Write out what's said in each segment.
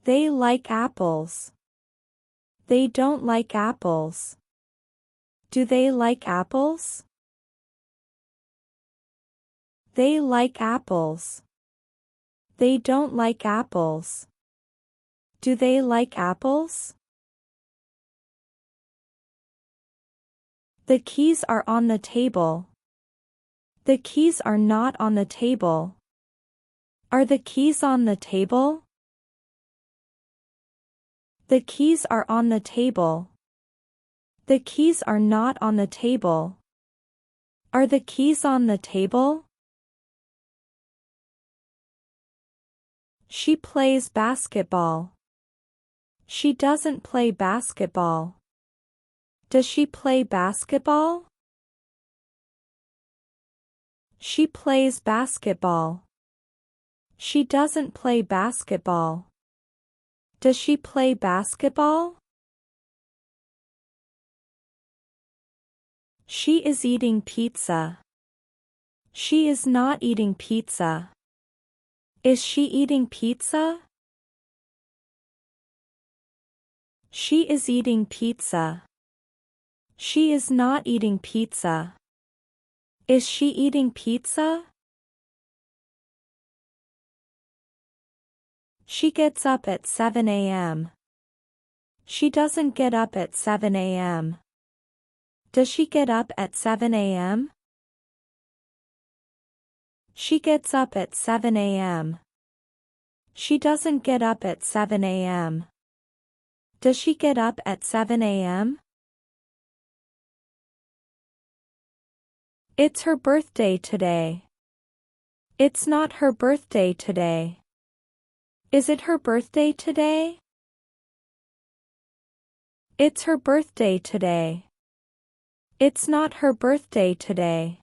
They like apples. They don't like apples. Do they like apples? They like apples. They don't like apples. Do they like apples? The keys are on the table. The keys are not on the table. Are the keys on the table? The keys are on the table. The keys are not on the table. Are the keys on the table? She plays basketball. She doesn't play basketball. Does she play basketball? She plays basketball. She doesn't play basketball. Does she play basketball? She is eating pizza. She is not eating pizza. Is she eating pizza? She is eating pizza. She is not eating pizza. Is she eating pizza? She gets up at 7 a.m. She doesn't get up at 7 a.m. Does she get up at 7 a.m.? She gets up at 7 a.m. She doesn't get up at 7 a.m. Does she get up at 7 a.m.? It's her birthday today. It's not her birthday today. Is it her birthday today? It's her birthday today. It's not her birthday today.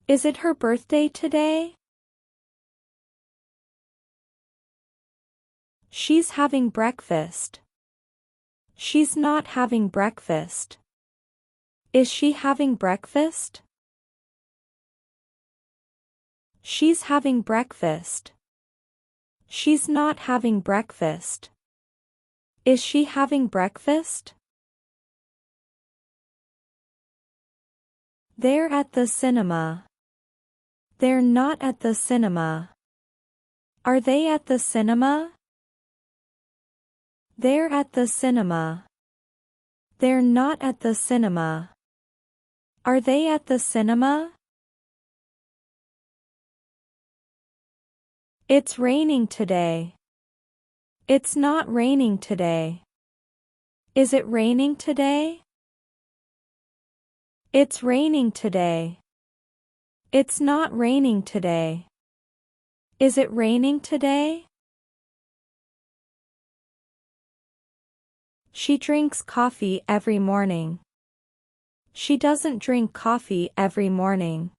Is it her birthday today? She's having breakfast. She's not having breakfast. Is she having breakfast? She's having breakfast. She's not having breakfast. Is she having breakfast? They're at the cinema. They're not at the cinema. Are they at the cinema? They're at the cinema. They're not at the cinema. Are they at the cinema? It's raining today. It's not raining today. Is it raining today? It's raining today. It's not raining today. Is it raining today? She drinks coffee every morning. She doesn't drink coffee every morning.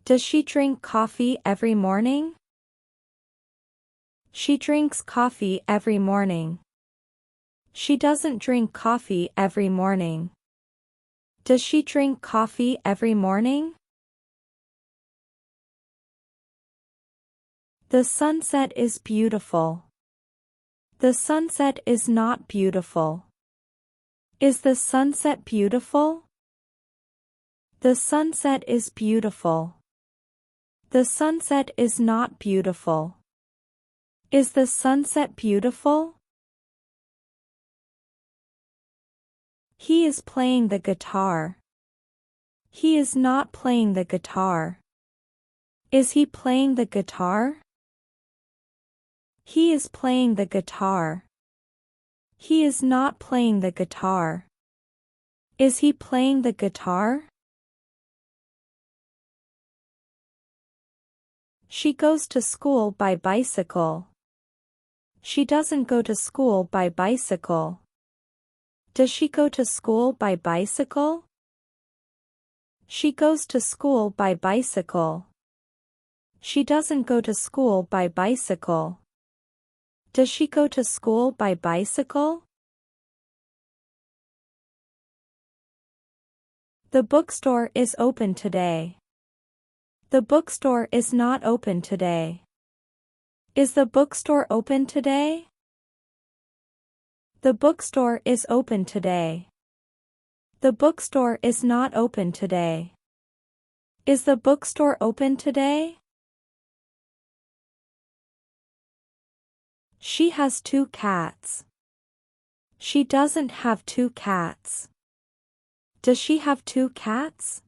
Does she drink coffee every morning? She drinks coffee every morning. She doesn't drink coffee every morning. Does she drink coffee every morning? The sunset is beautiful. The sunset is not beautiful. Is the sunset beautiful? The sunset is beautiful. The sunset is not beautiful. Is the sunset beautiful? He is playing the guitar. He is not playing the guitar. Is he playing the guitar? He is playing the guitar. He is not playing the guitar. Is he playing the guitar? She goes to school by bicycle. She doesn't go to school by bicycle. Does she go to school by bicycle? She goes to school by bicycle. She doesn't go to school by bicycle. Does she go to school by bicycle? The bookstore is open today. The bookstore is not open today. Is the bookstore open today? The bookstore is open today. The bookstore is not open today. Is the bookstore open today? She has 2 cats. She doesn't have 2 cats. Does she have 2 cats?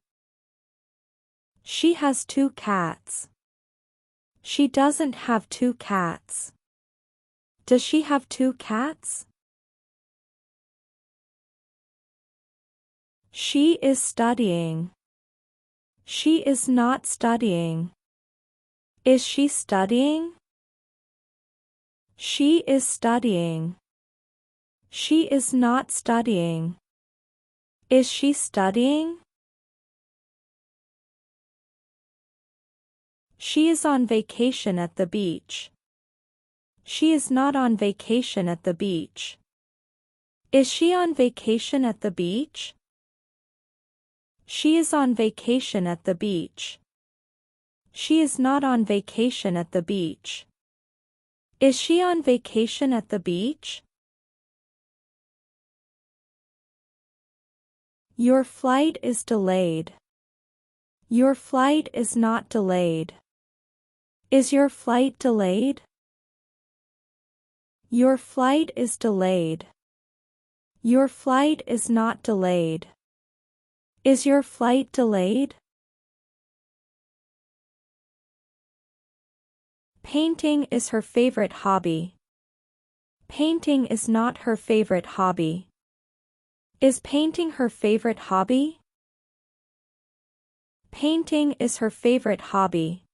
She has 2 cats. She doesn't have 2 cats. Does she have 2 cats? She is studying. She is not studying. Is she studying? She is studying. She is not studying. Is she studying? She is on vacation at the beach. She is not on vacation at the beach. Is she on vacation at the beach? She is on vacation at the beach. She is not on vacation at the beach. Is she on vacation at the beach? Your flight is delayed. Your flight is not delayed. Is your flight delayed? Your flight is delayed. Your flight is not delayed. Is your flight delayed? Painting is her favorite hobby. Painting is not her favorite hobby. Is painting her favorite hobby? Painting is her favorite hobby.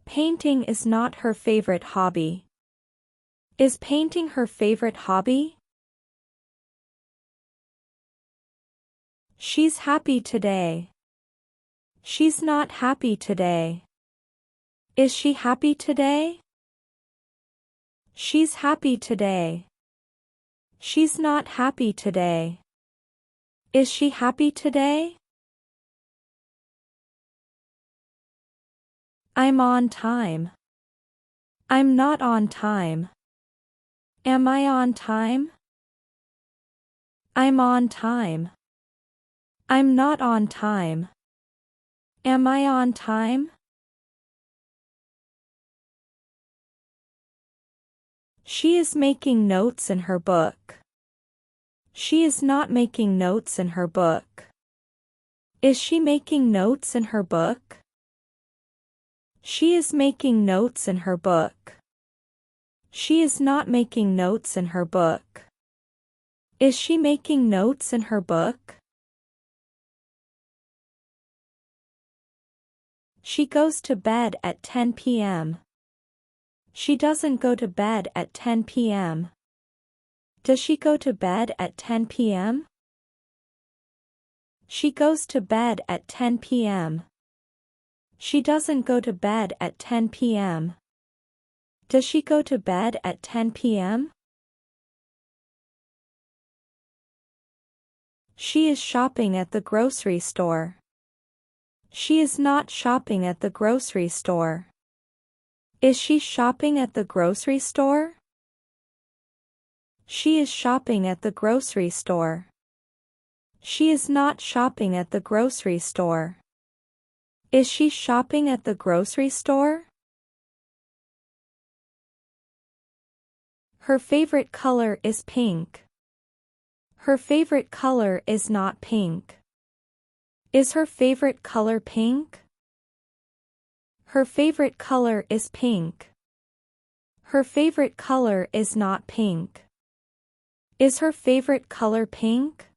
Painting is not her favorite hobby. Is painting her favorite hobby? She's happy today. She's not happy today. Is she happy today? She's happy today. She's not happy today. Is she happy today? I'm on time. I'm not on time. Am I on time? I'm on time. I'm not on time. Am I on time? She is making notes in her book. She is not making notes in her book. Is she making notes in her book? She is making notes in her book. She is not making notes in her book. Is she making notes in her book? She goes to bed at 10 p.m. She doesn't go to bed at 10 p.m. Does she go to bed at 10 p.m.? She goes to bed at 10 p.m. She doesn't go to bed at 10 p.m. Does she go to bed at 10 p.m.? She is shopping at the grocery store. She is not shopping at the grocery store. Is she shopping at the grocery store? She is shopping at the grocery store. She is not shopping at the grocery store. Is she shopping at the grocery store? Her favorite color is pink. Her favorite color is not pink. Is her favorite color pink? Her favorite color is pink. Her favorite color is not pink. Is her favorite color pink?